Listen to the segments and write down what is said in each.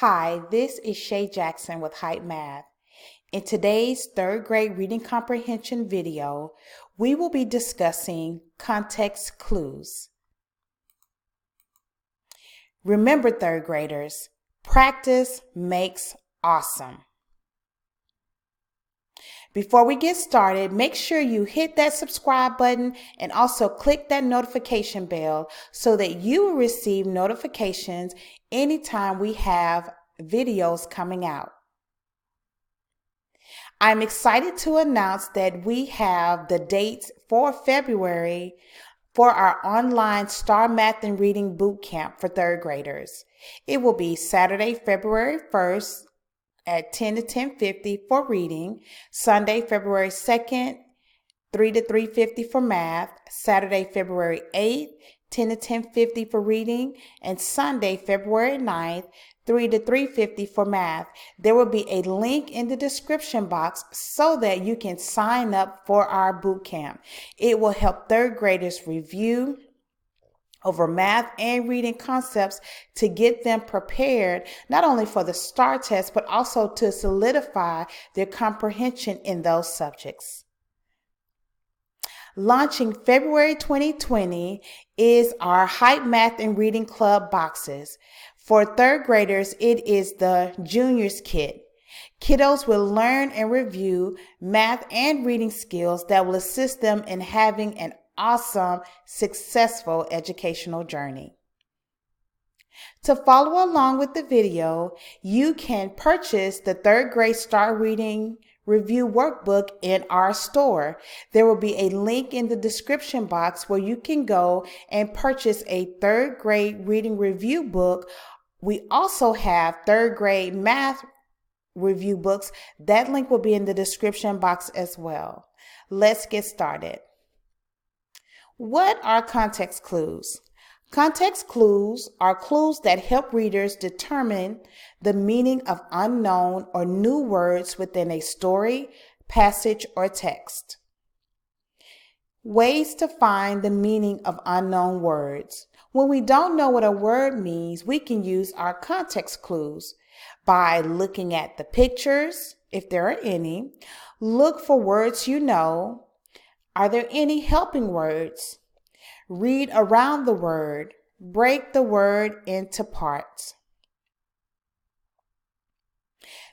Hi, this is Shay Jackson with Hype Math. In today's third grade reading comprehension video, we will be discussing context clues. Remember, third graders, practice makes awesome. Before we get started, make sure you hit that subscribe button and also click that notification bell so that you will receive notifications anytime we have videos coming out. I'm excited to announce that we have the dates for February for our online Star Math and Reading Bootcamp for third graders. It will be Saturday, February 1st at 10 to 10:50 for reading, Sunday, February 2nd, 3 to 3:50 for math, Saturday, February 8th, 10 to 10:50 for reading, and Sunday, February 9th, 3 to 3:50 for math. There will be a link in the description box so that you can sign up for our boot camp. It will help third graders review over math and reading concepts to get them prepared not only for the STAR test, but also to solidify their comprehension in those subjects. Launching February 2020 is our Hype Math and Reading Club boxes. For third graders, it is the Juniors Kit. Kiddos will learn and review math and reading skills that will assist them in having an awesome, successful educational journey. To follow along with the video, you can purchase the third grade Star Reading Review Workbook in our store. There will be a link in the description box where you can go and purchase a third grade reading review book. We also have third grade math review books. That link will be in the description box as well. Let's get started. What are context clues? Context clues are clues that help readers determine the meaning of unknown or new words within a story, passage, or text. Ways to find the meaning of unknown words. When we don't know what a word means, we can use our context clues by looking at the pictures, if there are any. Look for words you know. Are there any helping words? Read around the word. Break the word into parts.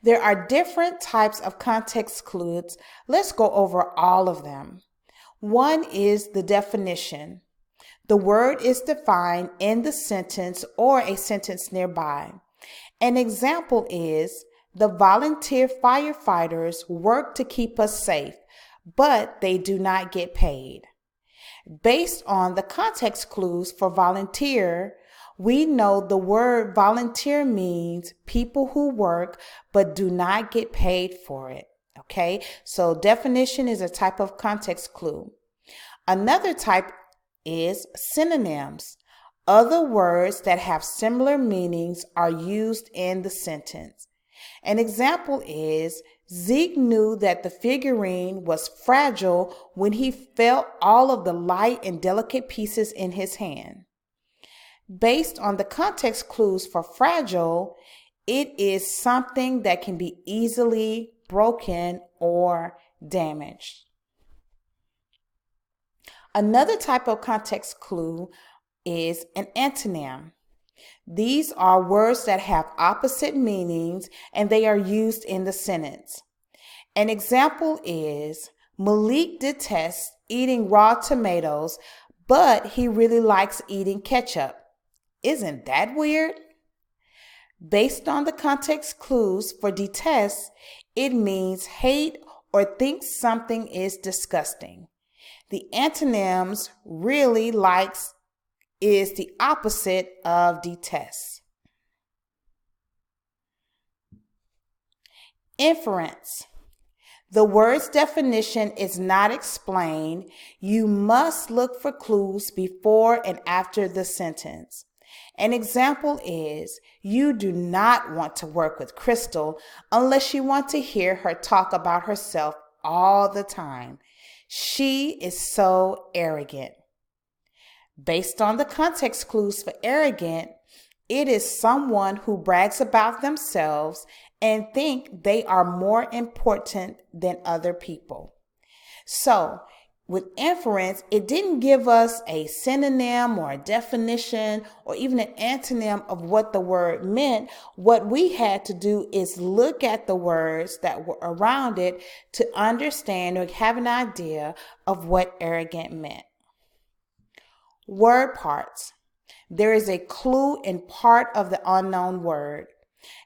There are different types of context clues. Let's go over all of them. One is the definition. The word is defined in the sentence or a sentence nearby. An example is, the volunteer firefighters work to keep us safe, but they do not get paid. Based on the context clues for volunteer, we know the word volunteer means people who work but do not get paid for it. Okay, so definition is a type of context clue. Another type is synonyms. Other words that have similar meanings are used in the sentence. An example is, Zeke knew that the figurine was fragile when he felt all of the light and delicate pieces in his hand. Based on the context clues for fragile, it is something that can be easily broken or damaged. Another type of context clue is an antonym. These are words that have opposite meanings and they are used in the sentence. An example is, Malik detests eating raw tomatoes, but he really likes eating ketchup. Isn't that weird? Based on the context clues for detest, it means hate or think something is disgusting. The antonyms really likes is the opposite of detest. Inference. The word's definition is not explained. You must look for clues before and after the sentence. An example is, you do not want to work with Crystal unless you want to hear her talk about herself all the time. She is so arrogant. Based on the context clues for arrogant, It is someone who brags about themselves and think they are more important than other people. So, with inference, it didn't give us a synonym or a definition or even an antonym of what the word meant. What we had to do is look at the words that were around it to understand or have an idea of what arrogant meant. Word parts. There is a clue in part of the unknown word.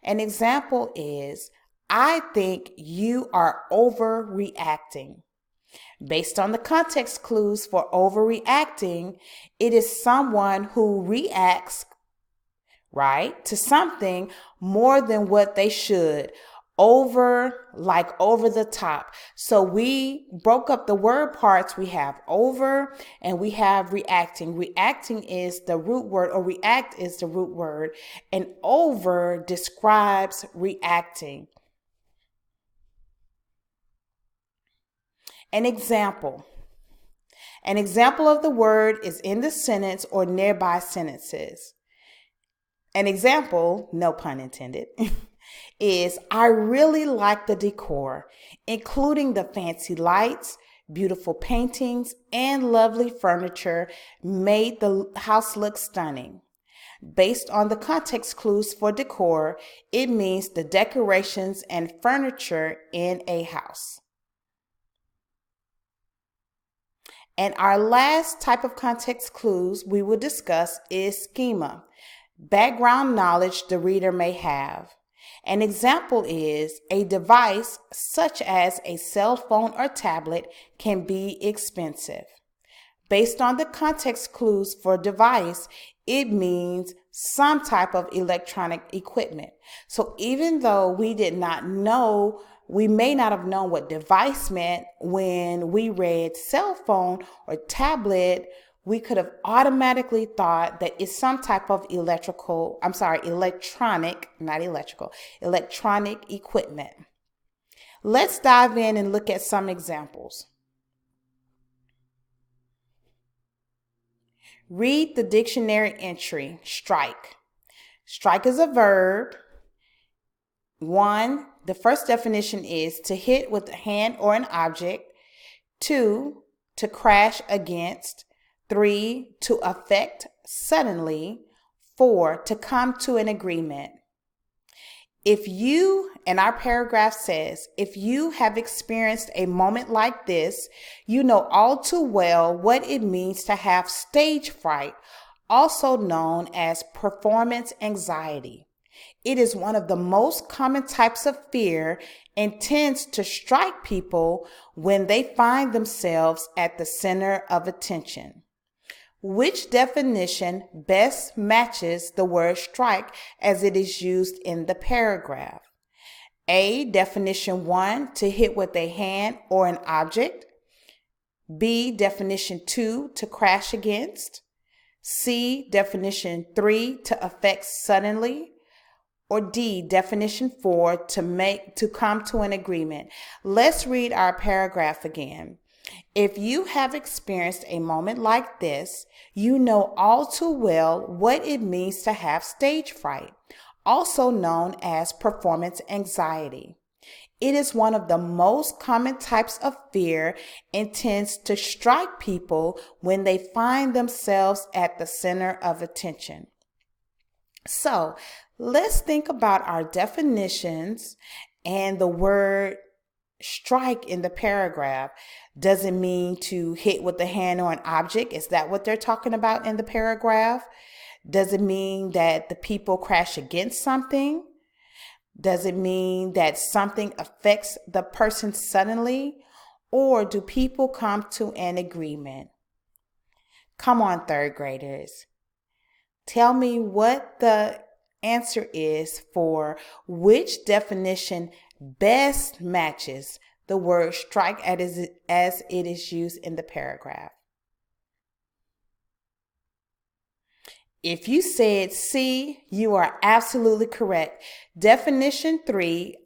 An example is, I think you are overreacting. Based on the context clues for overreacting, it is someone who reacts, right, to something more than what they should. Like over the top. So we broke up the word parts. We have over and we have reacting. Reacting is the root word, or react is the root word, and over describes reacting. An example. An example of the word is in the sentence or nearby sentences. An example, no pun intended, is I really like the decor, including the fancy lights, beautiful paintings, and lovely furniture made the house look stunning. Based on the context clues for decor, it means the decorations and furniture in a house. And our last type of context clues we will discuss is schema, background knowledge the reader may have. An example is a device such as a cell phone or tablet can be expensive. Based on the context clues for device, it means some type of electronic equipment. So even though we may not have known what device meant when we read cell phone or tablet, we could have automatically thought that it's some type of electronic equipment. Let's dive in and look at some examples. Read the dictionary entry, strike. Strike is a verb. 1, the first definition is to hit with a hand or an object. 2, to crash against. 3, to affect suddenly. 4, to come to an agreement. And our paragraph says, if you have experienced a moment like this, you know all too well what it means to have stage fright, also known as performance anxiety. It is one of the most common types of fear and tends to strike people when they find themselves at the center of attention. Which definition best matches the word strike as it is used in the paragraph? A, definition 1, to hit with a hand or an object. B, definition 2, to crash against. C, definition 3, to affect suddenly. Or D, definition 4, to come to an agreement. Let's read our paragraph again. If you have experienced a moment like this, you know all too well what it means to have stage fright, also known as performance anxiety. It is one of the most common types of fear and tends to strike people when they find themselves at the center of attention. So let's think about our definitions and the word strike in the paragraph. Does it mean to hit with the hand or an object? Is that what they're talking about in the paragraph? Does it mean that the people crash against something? Does it mean that something affects the person suddenly? Or do people come to an agreement? Come on, third graders. Tell me what the answer is for which definition best matches the word strike as it is used in the paragraph. If you said C, you are absolutely correct. Definition 3,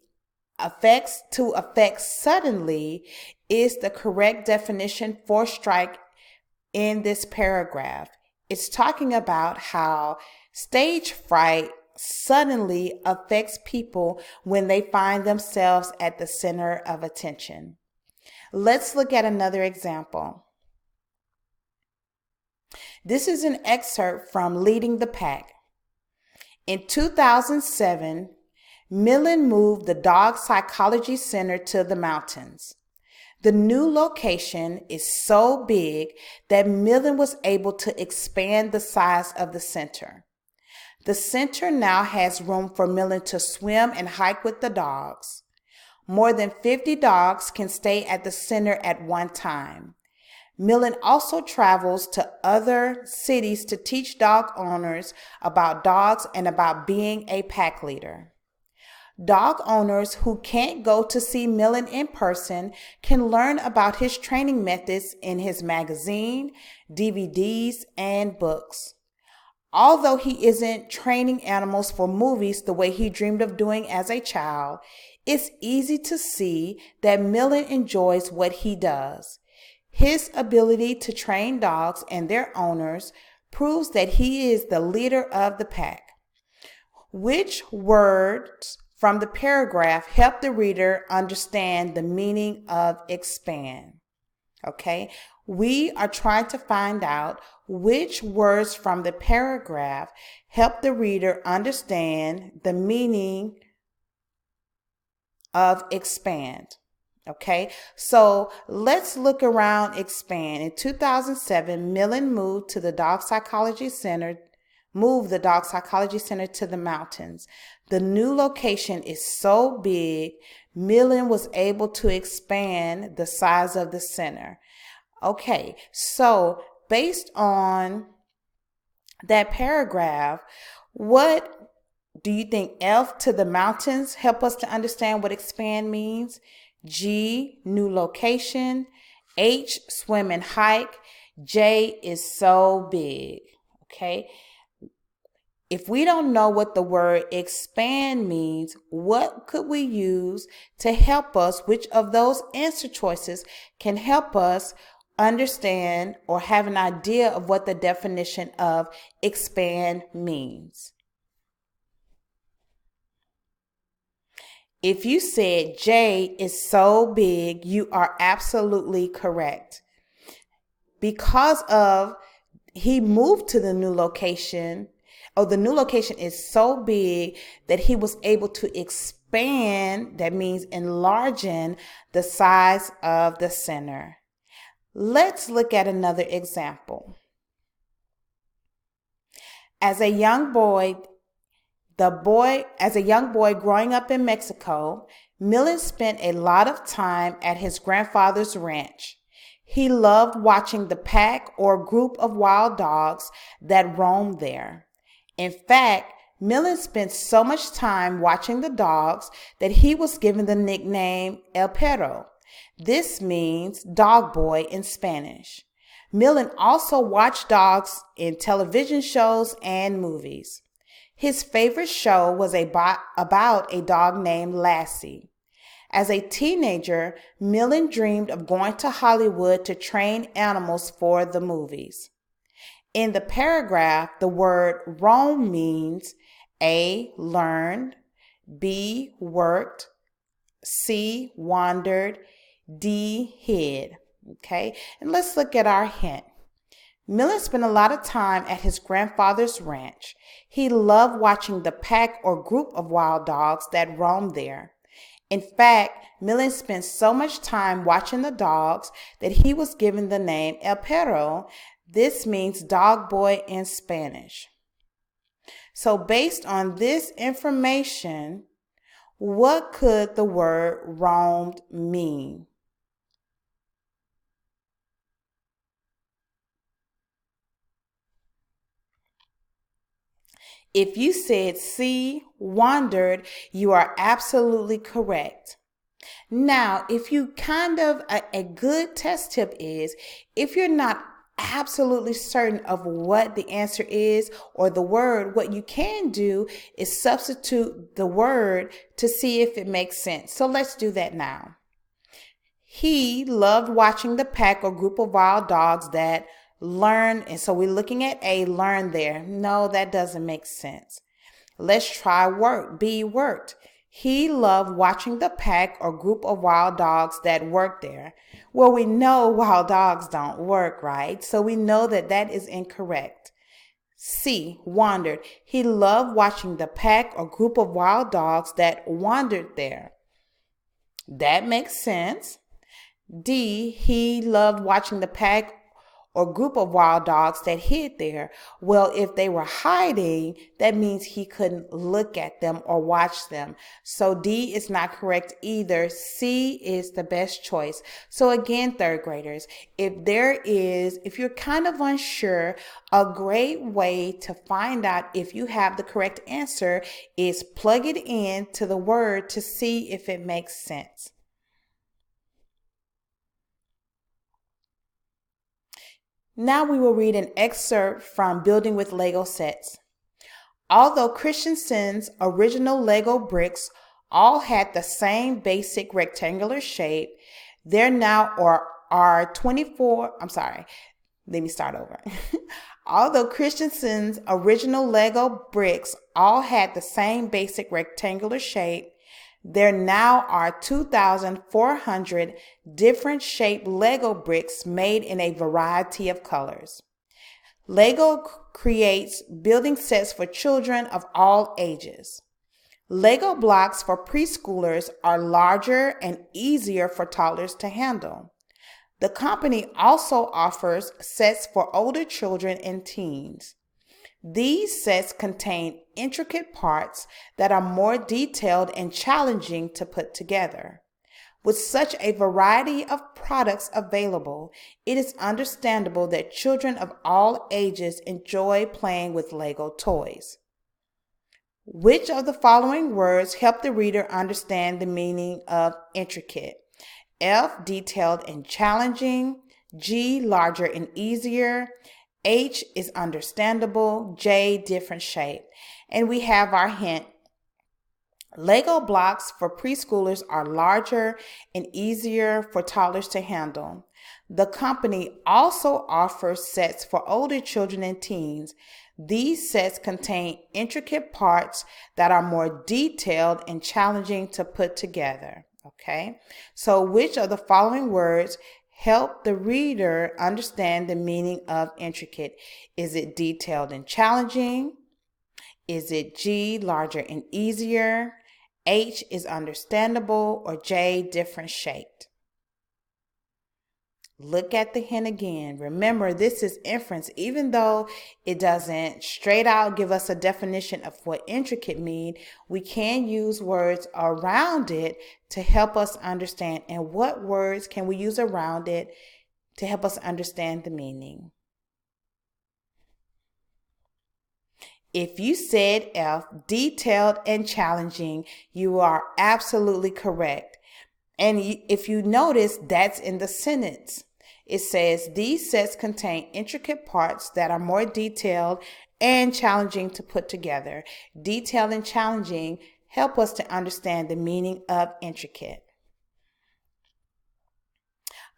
to affect suddenly, is the correct definition for strike in this paragraph. It's talking about how Stage fright suddenly affects people when they find themselves at the center of attention. Let's look at another example. This is an excerpt from Leading the Pack. In 2007, Millen moved the Dog Psychology Center to the mountains. The new location is so big that Millen was able to expand the size of the center. The center now has room for Millen to swim and hike with the dogs. More than 50 dogs can stay at the center at one time. Millen also travels to other cities to teach dog owners about dogs and about being a pack leader. Dog owners who can't go to see Millen in person can learn about his training methods in his magazine, DVDs, and books. Although he isn't training animals for movies the way he dreamed of doing as a child, it's easy to see that Millen enjoys what he does. His ability to train dogs and their owners proves that he is the leader of the pack. Which words from the paragraph help the reader understand the meaning of expand? Okay, we are trying to find out which words from the paragraph help the reader understand the meaning of expand. Okay, so let's look around expand. In 2007, Millen moved the Dog Psychology Center to the mountains. The new location is so big, Millen was able to expand the size of the center. Okay, so based on that paragraph, what do you think? F, to the mountains, help us to understand what expand means. G, new location. H, swim and hike. J is so big. Okay. If we don't know what the word expand means, what could we use to help us? Which of those answer choices can help us understand or have an idea of what the definition of expand means? If you said J is so big, you are absolutely correct. Because of he moved to the new location, the new location is so big that he was able to expand, that means enlarging the size of the center. Let's look at another example. As a young boy growing up in Mexico, Millen spent a lot of time at his grandfather's ranch. He loved watching the pack or group of wild dogs that roamed there. In fact, Millen spent so much time watching the dogs that he was given the nickname El Perro. This means dog boy in Spanish. Millen also watched dogs in television shows and movies. His favorite show was about a dog named Lassie. As a teenager, Millen dreamed of going to Hollywood to train animals for the movies. In the paragraph, the word roam means A, learned, B, worked, C, wandered, D, hid. Okay, and let's look at our hint. Millen spent a lot of time at his grandfather's ranch. He loved watching the pack or group of wild dogs that roamed there. In fact, Millen spent so much time watching the dogs that he was given the name El Perro. This means dog boy in Spanish. So based on this information, what could the word roamed mean? If you said C, wandered, you are absolutely correct. Now, if you a good test tip is, if you're not absolutely certain of what the answer is or the word, what you can do is substitute the word to see if it makes sense. So let's do that now. He loved watching the pack or group of wild dogs that Learn, and so we're looking at A, learn there. No, that doesn't make sense. Let's try work. B, worked. He loved watching the pack or group of wild dogs that worked there. Well, we know wild dogs don't work, right? So we know that that is incorrect. C, wandered. He loved watching the pack or group of wild dogs that wandered there. That makes sense. D, he loved watching the pack or group of wild dogs that hid there. Well, if they were hiding, that means he couldn't look at them or watch them. So D is not correct either. C is the best choice. So again, third graders, if you're kind of unsure, a great way to find out if you have the correct answer is plug it in to the word to see if it makes sense. Now we will read an excerpt from Building with Lego Sets. Although Christensen's original Lego bricks all had the same basic rectangular shape, there now are 24, let me start over. Although Christensen's original Lego bricks all had the same basic rectangular shape, there now are 2,400 different shaped Lego bricks made in a variety of colors. Lego creates building sets for children of all ages. Lego blocks for preschoolers are larger and easier for toddlers to handle. The company also offers sets for older children and teens. These sets contain intricate parts that are more detailed and challenging to put together. With such a variety of products available, it is understandable that children of all ages enjoy playing with Lego toys. Which of the following words help the reader understand the meaning of intricate? F, detailed and challenging. G, larger and easier. H is understandable. J, different shape. And we have our hint. Lego blocks for preschoolers are larger and easier for toddlers to handle. The company also offers sets for older children and teens. These sets contain intricate parts that are more detailed and challenging to put together. Okay, so which of the following words help the reader understand the meaning of intricate? Is it detailed and challenging? Is it G, larger and easier? H is understandable, or J, different shaped? Look at the hint again. Remember, this is inference. Even though it doesn't straight out give us a definition of what intricate means, we can use words around it to help us understand. And what words can we use around it to help us understand the meaning? If you said F, detailed and challenging, you are absolutely correct. And if you notice, that's in the sentence. It says, these sets contain intricate parts that are more detailed and challenging to put together. Detailed and challenging help us to understand the meaning of intricate.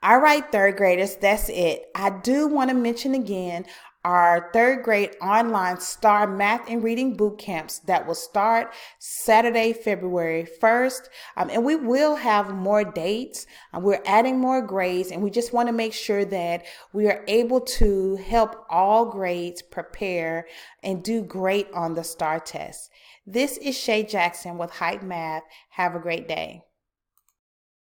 All right, third graders, that's it. I do want to mention again our third grade online STAR Math and Reading boot camps that will start Saturday, February 1st. And we will have more dates. We're adding more grades, and we just want to make sure that we are able to help all grades prepare and do great on the STAR test. This is Shay Jackson with Hype Math. Have a great day.